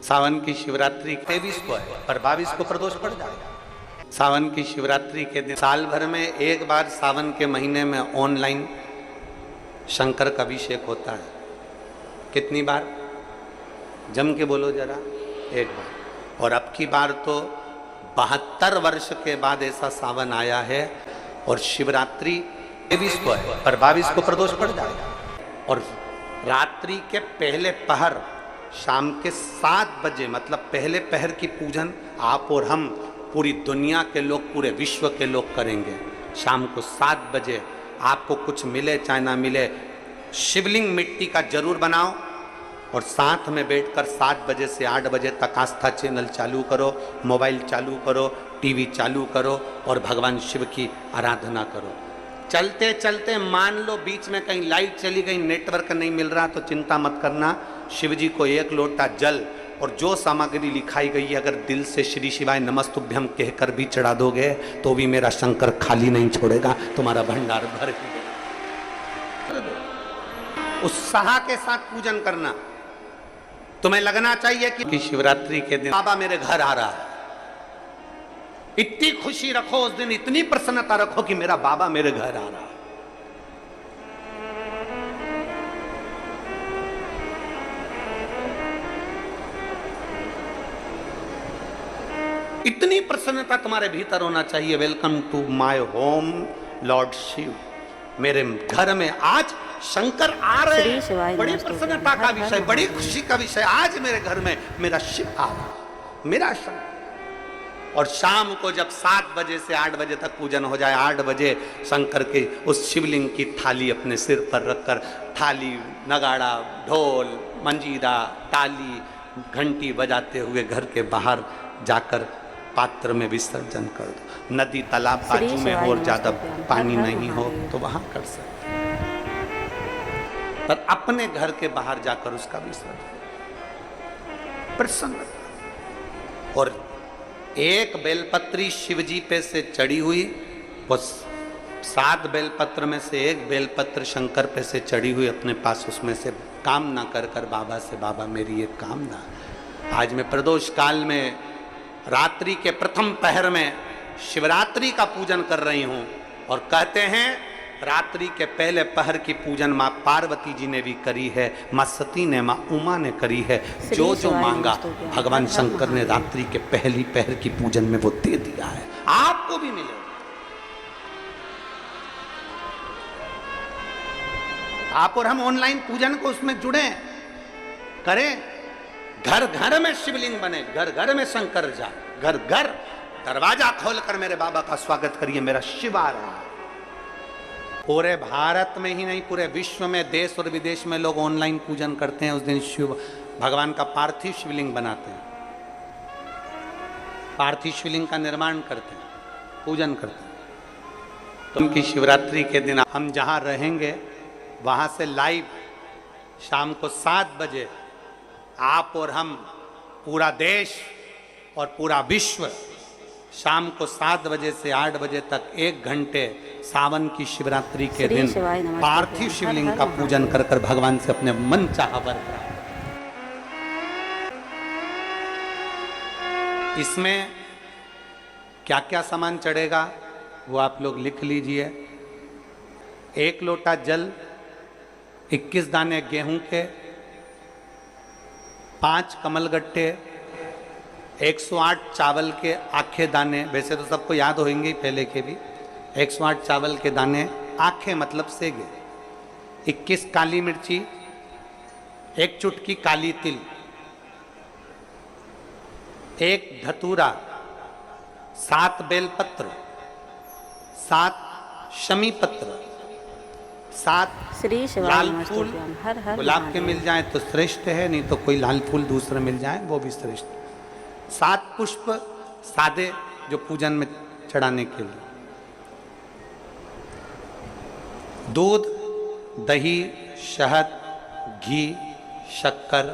सावन की शिवरात्रि 23 को है पर 22 को प्रदोष पड़ जाएगा। सावन की शिवरात्रि के दिन साल भर में एक बार सावन के महीने में ऑनलाइन शंकर का अभिषेक होता है। कितनी बार? जम के बोलो जरा। एक बार। और अब की बार तो 72 वर्ष के बाद ऐसा सावन आया है और शिवरात्रि 23 को है पर 22 को प्रदोष पड़ जाएगा। और रात्रि के पहले पहर शाम के 7 बजे मतलब पहले पहर की पूजन आप और हम पूरी दुनिया के लोग, पूरे विश्व के लोग करेंगे। शाम को 7 बजे आपको कुछ मिले चाहे ना मिले, शिवलिंग मिट्टी का जरूर बनाओ और साथ में बैठकर 7 बजे से 8 बजे तक आस्था चैनल चालू करो, मोबाइल चालू करो, टीवी चालू करो और भगवान शिव की आराधना करो। चलते चलते मान लो बीच में कहीं लाइट चली गई, नेटवर्क नहीं मिल रहा, तो चिंता मत करना। शिव जी को 1 लोटा जल और जो सामग्री लिखाई गई है अगर दिल से श्री शिवाय नमस्तुभ्यम कहकर भी चढ़ा दोगे तो भी मेरा शंकर खाली नहीं छोड़ेगा, तुम्हारा भंडार भर ही। उत्साह के साथ पूजन करना। तुम्हें लगना चाहिए कि शिवरात्रि के दिन बाबा मेरे घर आ रहा है। इतनी खुशी रखो उस दिन, इतनी प्रसन्नता रखो कि मेरा बाबा मेरे घर आ रहा है। इतनी प्रसन्नता तुम्हारे भीतर होना चाहिए। Welcome to my home lord Shiv. मेरे घर में आज शंकर आ रहे हैं, बड़ी प्रसन्नता का विषय, बड़ी खुशी का विषय। आज मेरे घर में मेरा शिव आ रहा, मेरा शंकर। और शाम को जब 7 बजे से 8 बजे तक पूजन हो जाए, 8 बजे शंकर के उस शिवलिंग की थाली अपने सिर पर रखकर, थाली, नगाड़ा, ढोल, मंजीरा, ताली, घंटी बजाते हुए घर के बाहर जाकर पात्र में विसर्जन कर दो। नदी तालाब बाजू में हो और ज्यादा पानी नहीं हो तो वहां कर सकते, पर अपने घर के बाहर जाकर उसका विसर्जन। प्रसन्न। और एक बेलपत्री शिवजी पे से चढ़ी हुई, वो 7 बेलपत्र में से एक बेलपत्र शंकर पे से चढ़ी हुई अपने पास, उसमें से कामना कर कर बाबा से, बाबा मेरी एक कामना, आज मैं प्रदोष काल में रात्रि के प्रथम पहर में शिवरात्रि का पूजन कर रही हूं। और कहते हैं रात्रि के पहले पहर की पूजन माँ पार्वती जी ने भी करी है, माँ सती ने, माँ उमा ने करी है। जो जो मांगा भगवान शंकर ने रात्रि के पहली पहर की पूजन में वो दे दिया है। आपको भी मिलेगा। आप और हम ऑनलाइन पूजन को उसमें जुड़े करें। घर घर में शिवलिंग बने, घर घर में शंकर जाए, घर घर दरवाजा खोलकर मेरे बाबा का स्वागत करिए, मेरा शिव आ रहा है। पूरे भारत में ही नहीं, पूरे विश्व में, देश और विदेश में लोग ऑनलाइन पूजन करते हैं। उस दिन शिव भगवान का पार्थिव शिवलिंग बनाते हैं, पार्थिव शिवलिंग का निर्माण करते हैं, पूजन करते हैं। तो उनकी शिवरात्रि के दिन हम जहाँ रहेंगे वहाँ से लाइव शाम को 7 बजे आप और हम, पूरा देश और पूरा विश्व, शाम को 7 बजे से 8 बजे तक 1 घंटे सावन की शिवरात्रि के दिन पार्थिव शिवलिंग का पूजन कर कर भगवान से अपने मन चाहा वर प्राप्त। इसमें क्या क्या सामान चढ़ेगा वो आप लोग लिख लीजिए। 1 लोटा जल, 21 दाने गेहूं के, 5 कमलगट्टे, 108 चावल के आखे दाने, वैसे तो सबको याद होंगे पहले के भी। 108 चावल के दाने, आखे मतलब सेगे, 21 काली मिर्ची, 1 चुटकी काली तिल, 1 धतूरा, 7 बेलपत्र, 7 शमी पत्र, 7 लाल फूल। गुलाब के मिल जाए तो श्रेष्ठ है, नहीं तो कोई लाल फूल दूसरे मिल जाए वो भी श्रेष्ठ। 7 पुष्प सादे जो पूजन में चढ़ाने के लिए। दूध, दही, शहद, घी, शक्कर,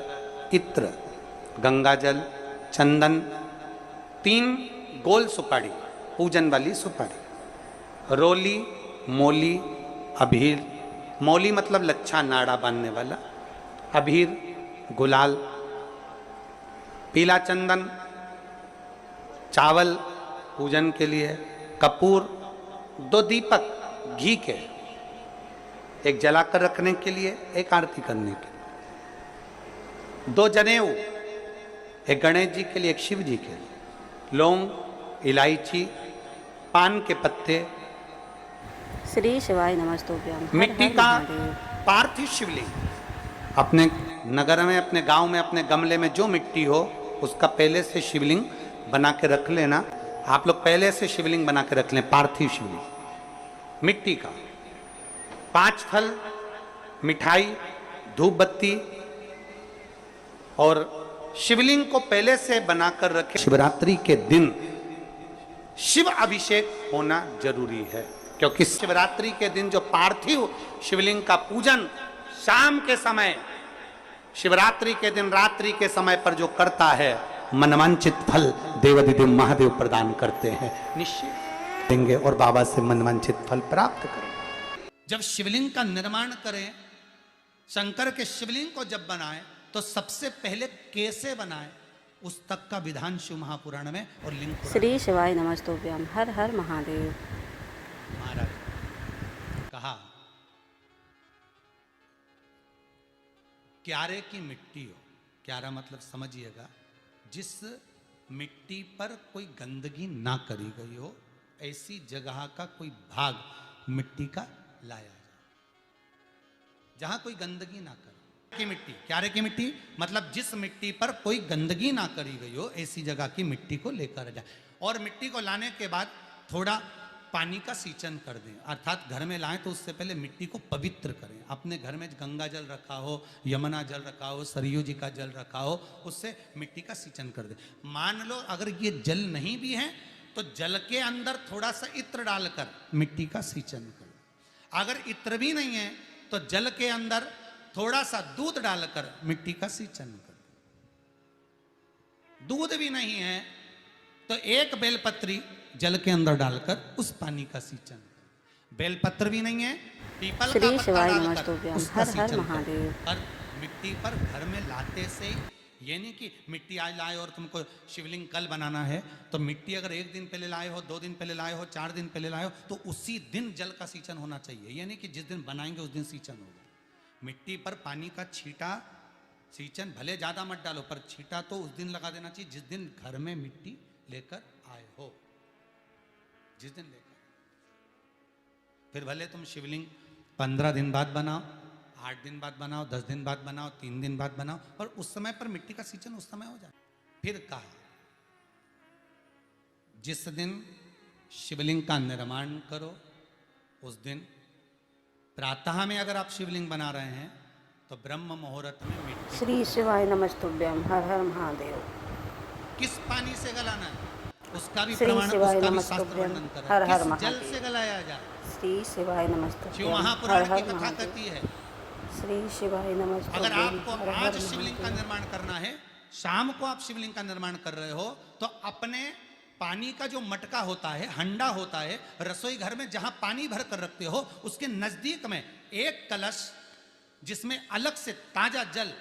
इत्र, गंगाजल, चंदन, 3 गोल सुपारी, पूजन वाली सुपारी, रोली, मोली, अबीर, मौली मतलब लच्छा नाड़ा बांधने वाला, अबीर, गुलाल, पीला चंदन, चावल पूजन के लिए, कपूर, 2 दीपक घी के, एक जलाकर रखने के लिए, एक आरती करने के लिए, 2 जनेऊ, एक गणेश जी के लिए, एक शिव जी के लिए, लौंग, इलायची, पान के पत्ते, श्री शिवाय नमस्तुभ्यम। मिट्टी का पार्थिव शिवलिंग, अपने नगर में, अपने गांव में, अपने गमले में जो मिट्टी हो उसका पहले से शिवलिंग बना के रख लेना। आप लोग पहले से शिवलिंग बना के रख लें, पार्थिव शिवलिंग मिट्टी का। 5 फल, मिठाई, धूप बत्ती और शिवलिंग को पहले से बनाकर रखें। शिवरात्रि के दिन शिव अभिषेक होना जरूरी है, क्योंकि शिवरात्रि के दिन जो पार्थिव शिवलिंग का पूजन शाम के समय, शिवरात्रि के दिन रात्रि के समय पर जो करता है, मनवांचित फल देवाधिदेव महादेव प्रदान करते हैं, निश्चित देंगे और बाबा से मनवांचित फल प्राप्त करेंगे। जब शिवलिंग का निर्माण करें, शंकर के शिवलिंग को जब बनाएं, तो सबसे पहले कैसे बनाएं, उस तक का विधान शिव महापुराण में और लिंग श्री शिवाय नमस्तुभ्यम। हर हर महादेव। महाराज कहा, क्यारे की मिट्टी हो, क्यारा मतलब समझिएगा, जिस मिट्टी पर कोई गंदगी ना करी गई हो, ऐसी जगह का कोई भाग मिट्टी का लाया जाए जहां कोई गंदगी ना करे। की मिट्टी, क्यारे की मिट्टी मतलब जिस मिट्टी पर कोई गंदगी ना करी गई हो, ऐसी जगह की मिट्टी को लेकर जाए। और मिट्टी को लाने के बाद थोड़ा पानी का सींचन कर दें, अर्थात घर में लाएं तो उससे पहले मिट्टी को पवित्र करें। अपने घर में गंगा जल रखा हो, यमुना जल रखा हो, सरयू जी का जल रखा हो, उससे मिट्टी का सींचन कर दें। मान लो अगर ये जल नहीं भी है तो जल के अंदर थोड़ा सा इत्र डालकर मिट्टी का सींचन करें। अगर इत्र भी नहीं है तो जल के अंदर थोड़ा सा दूध डालकर मिट्टी का सींचन करें। दूध भी नहीं है तो एक बेलपत्री जल के अंदर डालकर उस पानी का सींचन। बेलपत्र भी नहीं है, पीपल का पत्ता डालकर उसका सींचन। पर मिट्टी पर घर में लाते से, ये नहीं कि मिट्टी आज लाए और तुमको शिवलिंग कल बनाना है, तो मिट्टी अगर 1 दिन पहले लाए हो, 2 दिन पहले लाए हो, 4 दिन पहले लाए हो, तो उसी दिन जल का सींचन होना चाहिए। ये नहीं कि जिस दिन बनाएंगे उस दिन सींचन होगा। मिट्टी पर पानी का छींटा, सींचन भले ज्यादा मत डालो, पर छींटा तो उस दिन लगा देना चाहिए जिस दिन घर में मिट्टी लेकर आए हो, जिस दिन लेकर। फिर भले तुम शिवलिंग 15 दिन बाद बनाओ, 8 दिन बाद बनाओ, 10 दिन बाद बनाओ, 3 दिन बाद बनाओ, पर उस समय पर मिट्टी का सींचन उस समय हो जाए। फिर कहा, जिस दिन शिवलिंग का निर्माण करो उस दिन प्रातः में अगर आप शिवलिंग बना रहे हैं तो ब्रह्म मुहूर्त में मिट्टी। श्री शिवाय नमस्तुभ्यम। हर हर महादेव। किस पानी से गलाना है उसका भी श्री प्रमाण, शिवाय उसका भी नमस्तुभ्यम। शास्त्र वर्णन कर हर रहा है। हर किस जल महादेव। से गलाया जाए, श्री शिवाय शिव नमस्तुभ्यम। महापुराण हर की हर कथा महादेव। कहती है। श्री शिवाय नमस्तुभ्यम। अगर आपको हर आज हर शिवलिंग का महादेव। निर्माण करना है, शाम को आप शिवलिंग का निर्माण कर रहे हो, तो अपने पानी का जो मटका होता है, हंडा होता है, रसोई घर में जहां पानी भर कर रखते हो, उसके नजदीक में एक कलश जिसमें अलग से ताजा जल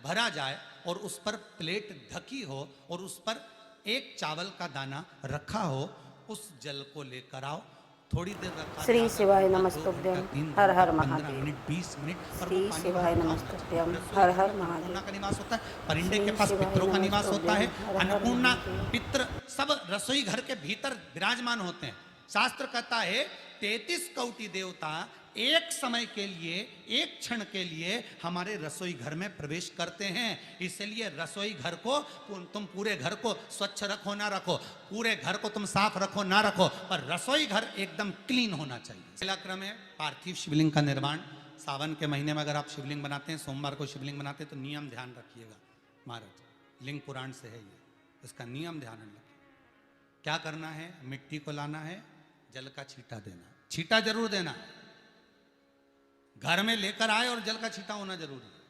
भरा जाए और उस पर प्लेट ढकी हो और उस पर एक चावल का दाना रखा हो, उस जल को लेकर आओ। थोड़ी देर रखा, श्री शिवाय नमस्तुभ्यम। हर हर महादेव। 15 minute 20 minute. श्री शिवाय नमस्तुभ्यम। हर हर महादेव। का निवास होता है, परिंदे के पास पितरों का निवास होता है, अन्नपूर्णा पित्र सब रसोई घर के भीतर विराजमान होते हैं। शास्त्र कहता है 33 कोटि देवता एक समय के लिए, एक क्षण के लिए हमारे रसोई घर में प्रवेश करते हैं। इसलिए रसोई घर को तुम पूरे घर को स्वच्छ रखो ना रखो, पूरे घर को तुम साफ रखो ना रखो, पर रसोई घर एकदम क्लीन होना चाहिए। पहला क्रम है पार्थिव शिवलिंग का निर्माण। सावन के महीने में अगर आप शिवलिंग बनाते हैं, सोमवार को शिवलिंग बनाते हैं, तो नियम ध्यान रखिएगा महाराज, लिंग पुराण से है ये, इसका नियम ध्यान रखिए। क्या करना है, मिट्टी को लाना है, जल का छींटा देना, छींटा जरूर देना। घर में लेकर आए और जल का छींटा होना जरूरी है।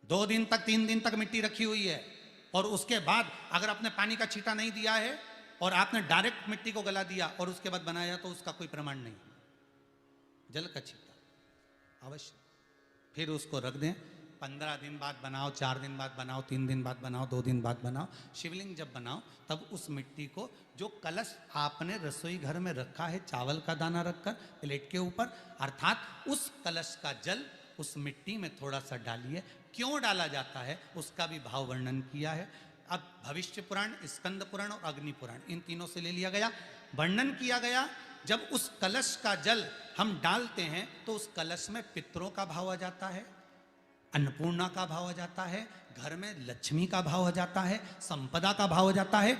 2 दिन तक 3 दिन तक मिट्टी रखी हुई है और उसके बाद अगर आपने पानी का छींटा नहीं दिया है और आपने डायरेक्ट मिट्टी को गला दिया और उसके बाद बनाया, तो उसका कोई प्रमाण नहीं। जल का छींटा अवश्य। फिर उसको रख दें, 15 दिन बाद बनाओ, 4 दिन बाद बनाओ, 3 दिन बाद बनाओ, 2 दिन बाद बनाओ, शिवलिंग जब बनाओ तब उस मिट्टी को, जो कलश आपने रसोई घर में रखा है चावल का दाना रखकर प्लेट के ऊपर, अर्थात उस कलश का जल उस मिट्टी में थोड़ा सा डालिए। क्यों डाला जाता है उसका भी भाव वर्णन किया है। अब भविष्य पुराण, स्कंद पुराण और अग्नि पुराण, इन तीनों से ले लिया गया, वर्णन किया गया। जब उस कलश का जल हम डालते हैं तो उस कलश में पितरों का भाव आ जाता है, अन्नपूर्णा का भाव आ जाता है, घर में लक्ष्मी का भाव आ जाता है, संपदा का भाव आ जाता है।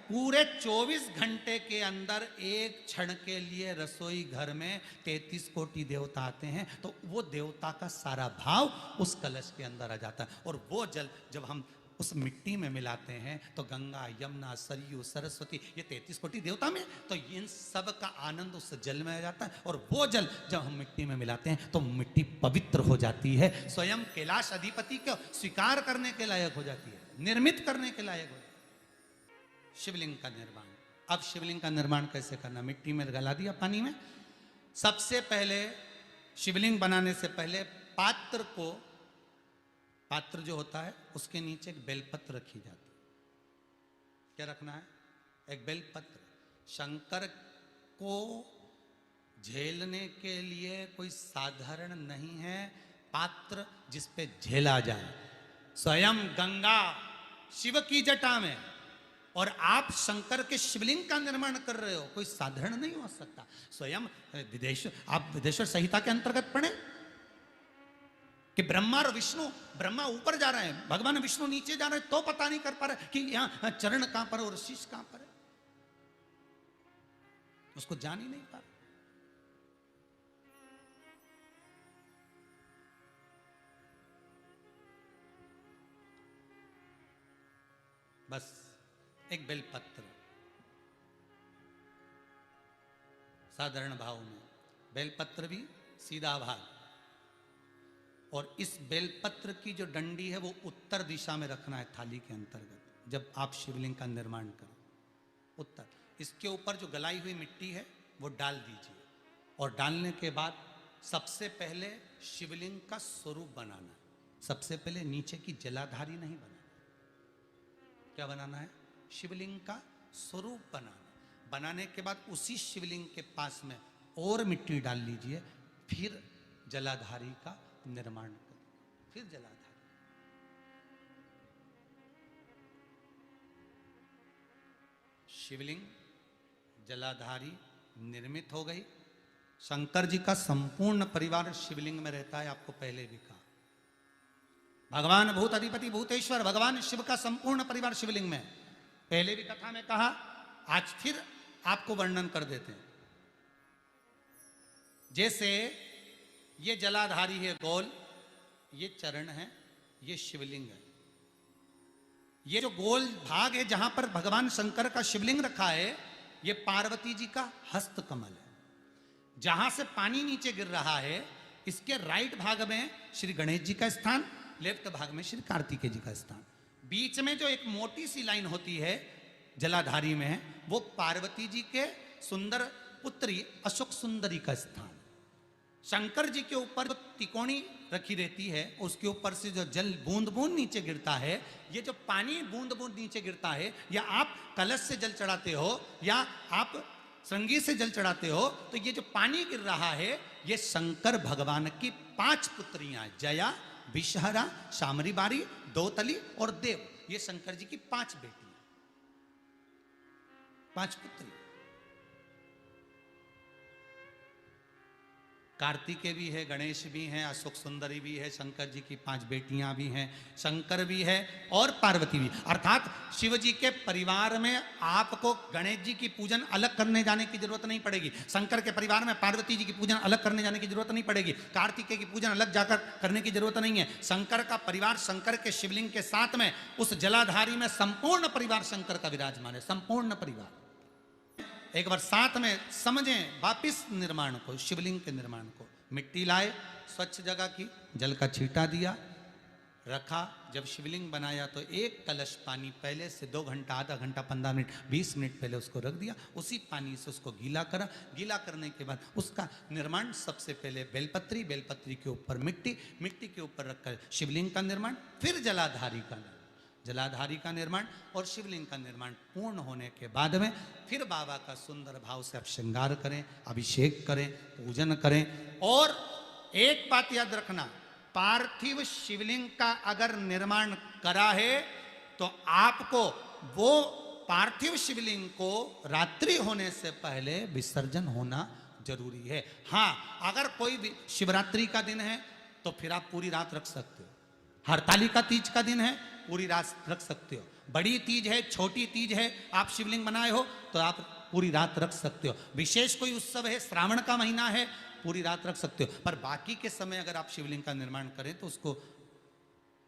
पूरे 24 घंटे के अंदर एक क्षण के लिए रसोई घर में 33 कोटि देवता आते हैं, तो वो देवता का सारा भाव उस कलश के अंदर आ जाता है। और वो जल जब हम उस मिट्टी में मिलाते हैं तो गंगा, यमुना, सरयू, सरस्वती, ये 33 कोटि देवता में, तो इन सब का आनंद उस जल में आ जाता है। और वो जल जब हम मिट्टी में मिलाते हैं तो मिट्टी पवित्र हो जाती है, स्वयं कैलाश अधिपति को स्वीकार करने के लायक हो जाती है, निर्मित करने के लायक हो जाती है। शिवलिंग का निर्माण। अब शिवलिंग का निर्माण कैसे करना? मिट्टी में गला दिया पानी में। सबसे पहले शिवलिंग बनाने से पहले पात्र जो होता है उसके नीचे एक बेलपत्र रखी जाती है। क्या रखना है? एक बेलपत्र। शंकर को झेलने के लिए कोई साधारण नहीं है पात्र जिस पे झेला जाए। स्वयं गंगा शिव की जटा में, और आप शंकर के शिवलिंग का निर्माण कर रहे हो, कोई साधारण नहीं हो सकता। स्वयं आप विदेश्वर संहिता के अंतर्गत पढ़े कि ब्रह्मा और विष्णु, ब्रह्मा ऊपर जा रहे हैं, भगवान विष्णु नीचे जा रहे हैं, तो पता नहीं कर पा रहे कि यहां चरण कहां पर और शीश कहां पर है, उसको जान ही नहीं पा रहे। बस एक बेलपत्र, साधारण भाव में बेलपत्र भी सीधा भाग, और इस बेलपत्र की जो डंडी है वो उत्तर दिशा में रखना है थाली के अंतर्गत। जब आप शिवलिंग का निर्माण करें उत्तर, इसके ऊपर जो गलाई हुई मिट्टी है वो डाल दीजिए, और डालने के बाद सबसे पहले शिवलिंग का स्वरूप बनाना है। सबसे पहले नीचे की जलाधारी नहीं बनाना। क्या बनाना है? शिवलिंग का स्वरूप बनाना। बनाने के बाद उसी शिवलिंग के पास में और मिट्टी डाल लीजिए, फिर जलाधारी का निर्माण करें, फिर जलाधारी। शिवलिंग जलाधारी निर्मित हो गई। शंकर जी का संपूर्ण परिवार शिवलिंग में रहता है, आपको पहले भी कहा। भगवान भूत अधिपति भूतेश्वर, भगवान शिव का संपूर्ण परिवार शिवलिंग में, पहले भी कथा में कहा, आज फिर आपको वर्णन कर देते हैं। जैसे ये जलाधारी है गोल, ये चरण है, ये शिवलिंग है। ये जो गोल भाग है जहां पर भगवान शंकर का शिवलिंग रखा है, ये पार्वती जी का हस्त कमल है। जहां से पानी नीचे गिर रहा है, इसके राइट भाग में श्री गणेश जी का स्थान, लेफ्ट भाग में श्री कार्तिकेय जी का स्थान। बीच में जो एक मोटी सी लाइन होती है जलाधारी में, वो पार्वती जी के सुंदर पुत्री अशोक सुंदरी का स्थान। शंकर जी के ऊपर जो तिकोनी रखी रहती है, उसके ऊपर से जो जल बूंद बूंद नीचे गिरता है, ये जो पानी बूंद बूंद नीचे गिरता है, या आप कलश से जल चढ़ाते हो या आप संगीत से जल चढ़ाते हो, तो ये जो पानी गिर रहा है, ये शंकर भगवान की 5 पुत्रियां, जया, विषहरा, शामरी बारी, दोतली और देव, ये शंकर जी की 5 बेटियां, 5 पुत्री। कार्तिकेय भी है, गणेश भी हैं, अशोक सुंदरी भी है, शंकर जी की 5 बेटियां भी हैं, शंकर भी है और पार्वती भी। अर्थात शिव जी के परिवार में आपको गणेश जी की पूजन अलग करने जाने की जरूरत नहीं पड़ेगी, शंकर के परिवार में पार्वती जी की पूजन अलग करने जाने की जरूरत नहीं पड़ेगी, कार्तिकेय की पूजन अलग जाकर करने की जरूरत नहीं है। शंकर का परिवार शंकर के शिवलिंग के साथ में उस जलाधारी में संपूर्ण परिवार शंकर का विराजमान है, संपूर्ण परिवार। एक बार साथ में समझें वापिस निर्माण को, शिवलिंग के निर्माण को। मिट्टी लाए, स्वच्छ जगह की, जल का छींटा दिया, रखा। जब शिवलिंग बनाया तो एक कलश पानी पहले से 2 घंटा, आधा घंटा, 15 मिनट, 20 मिनट पहले उसको रख दिया। उसी पानी से उसको गीला करा। गीला करने के बाद उसका निर्माण सबसे पहले बेलपत्री, बेलपत्री के ऊपर मिट्टी, मिट्टी के ऊपर रखकर शिवलिंग का निर्माण, फिर जलाधारी का निर्माण, जलाधारी का निर्माण और शिवलिंग का निर्माण पूर्ण होने के बाद में फिर बाबा का सुंदर भाव से आप श्रृंगार करें, अभिषेक करें, पूजन करें। और एक बात याद रखना, पार्थिव शिवलिंग का अगर निर्माण करा है तो आपको वो पार्थिव शिवलिंग को रात्रि होने से पहले विसर्जन होना जरूरी है। हाँ, अगर कोई भी शिवरात्रि का दिन है तो फिर आप पूरी रात रख सकते हो। हरतालिका तीज का दिन है, पूरी रात रख सकते हो। बड़ी तीज है, छोटी तीज है, आप शिवलिंग बनाए हो तो आप पूरी रात रख सकते हो। विशेष कोई उत्सव है, श्रावण का महीना है, पूरी रात रख सकते हो। पर बाकी के समय अगर आप शिवलिंग का निर्माण करें तो उसको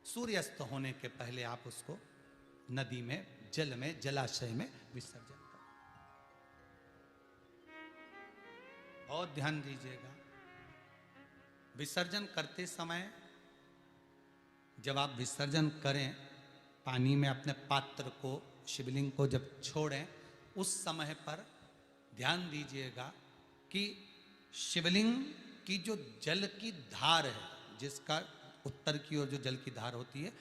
सूर्यास्त होने के पहले आप उसको नदी में, जल में, जलाशय में विसर्जन करें। बहुत ध्यान दीजिएगा, विसर्जन करते समय जब आप विसर्जन करें, पानी में अपने पात्र को, शिवलिंग को जब छोड़ें, उस समय पर ध्यान दीजिएगा कि शिवलिंग की जो जल की धार है, जिसका उत्तर की ओर जो जल की धार होती है,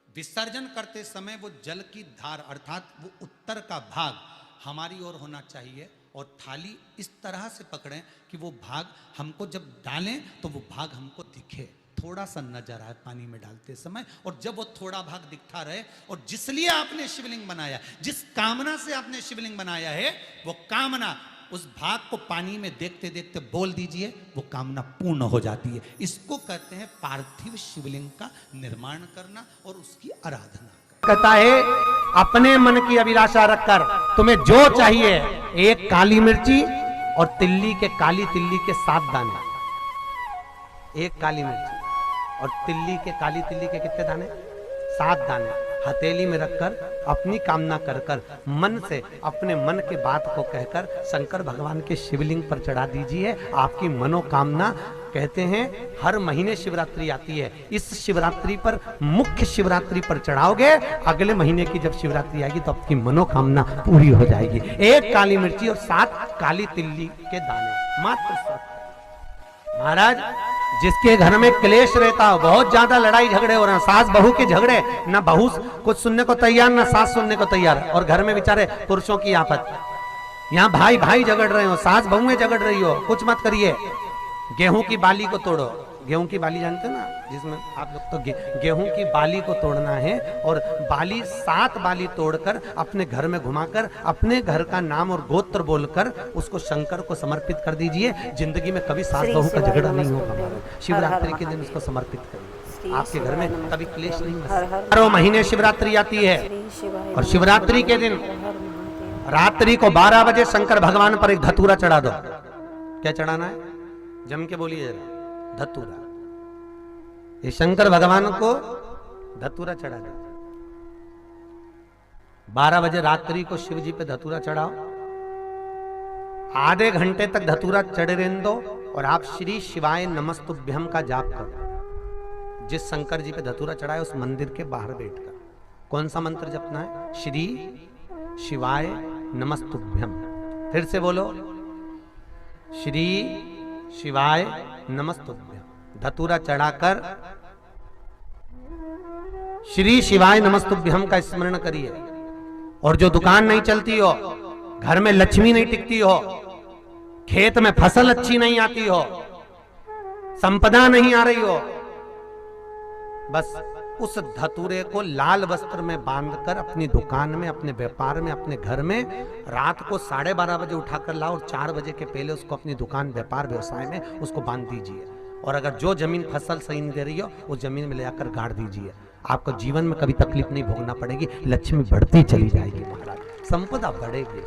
विसर्जन करते समय वो जल की धार अर्थात वो उत्तर का भाग हमारी ओर होना चाहिए और थाली इस तरह से पकड़ें कि वो भाग हमको जब डालें तो वो भाग हमको दिखे, थोड़ा सा नजर आए पानी में डालते समय। और जब वो थोड़ा भाग दिखता रहे और जिस लिए आपने शिवलिंग बनाया, जिस कामना से आपने शिवलिंग बनाया है, वो कामना उस भाग को पानी में देखते देखते बोल दीजिए, वो कामना पूर्ण हो जाती है। इसको कहते हैं पार्थिव शिवलिंग का निर्माण करना और उसकी आराधना। कहता है अपने मन की अभिलाषा रखकर तुम्हें जो चाहिए, एक काली मिर्ची और तिल्ली के, काली तिल्ली के 7 दाने, एक काली मिर्ची और तिल्ली के, काली तिल्ली के कितने दाने? 7 दाने हथेली में रखकर अपनी कामना कर कर मन से अपने मन के बात को कहकर शंकर भगवान के शिवलिंग पर चढ़ा दीजिए। आपकी मनोकामना, कहते हैं हर महीने शिवरात्रि आती है, इस शिवरात्रि पर, मुख्य शिवरात्रि पर चढ़ाओगे, अगले महीने की जब शिवरात्रि आएगी तो आपकी मनोकामना पूरी हो जाएगी। एक काली मिर्ची और 7 काली तिल्ली के दाने, मात्र 7। महाराज, जिसके घर में क्लेश रहता हो, बहुत ज्यादा लड़ाई झगड़े हो रहे हैं, सास बहू के झगड़े, ना बहू कुछ सुनने को तैयार, ना सास सुनने को तैयार, और घर में बेचारे पुरुषों की आफत, यहाँ भाई भाई झगड़ रहे हो, सास बहुएं झगड़ रही हो, कुछ मत करिए। गेहूं की बाली को तोड़ो, गेहूं की बाली जानते ना, जिसमें आप लोग तो गेहूं की बाली को तोड़ना है और बाली 7 बाली तोड़कर अपने घर में घुमाकर अपने घर का नाम और गोत्र बोलकर उसको शंकर को समर्पित कर दीजिए। जिंदगी में कभी सास बहू का झगड़ा नहीं होगा। शिवरात्रि के दिन उसको समर्पित करिए, आपके घर में कभी क्लेश नहीं होगा। 12 महीने शिवरात्रि आती है और शिवरात्रि के दिन रात्रि को 12 बजे शंकर भगवान पर एक धतूरा चढ़ा दो। क्या चढ़ाना है? जम के बोलिए जरा, धतूरा। ये शंकर भगवान को धतूरा चढ़ा दो। 12 बजे रात्रि को शिव जी पे धतूरा चढ़ाओ, आधे घंटे तक धतूरा चढ़े रहने दो और आप श्री शिवाय नमस्तुभ्यम का जाप करो। जिस शंकर जी पे धतूरा चढ़ाए उस मंदिर के बाहर बैठकर कौन सा मंत्र जपना है? श्री शिवाय नमस्तुभ्यम। फिर से बोलो, श्री शिवाय नमस्तुभ्यम। धतूरा चढ़ाकर श्री शिवाय नमस्तुभ्यम का स्मरण करिए। और जो दुकान नहीं चलती हो, घर में लक्ष्मी नहीं टिकती हो, खेत में फसल अच्छी नहीं आती हो, संपदा नहीं आ रही हो, बस उस धतूरे को लाल वस्त्र में बांधकर अपनी दुकान में, अपने व्यापार में, अपने घर में रात को 12:30 बजे उठाकर लाओ और 4 बजे के पहले उसको अपनी दुकान, व्यापार, व्यवसाय में उसको बांध दीजिए। और अगर जो जमीन फसल सही नहीं दे रही हो उस जमीन में ले आकर गाड़ दीजिए। आपको जीवन में कभी तकलीफ नहीं भोगना पड़ेगी, लक्ष्मी बढ़ती चली जाएगी महाराज, संपदा बढ़ेगी।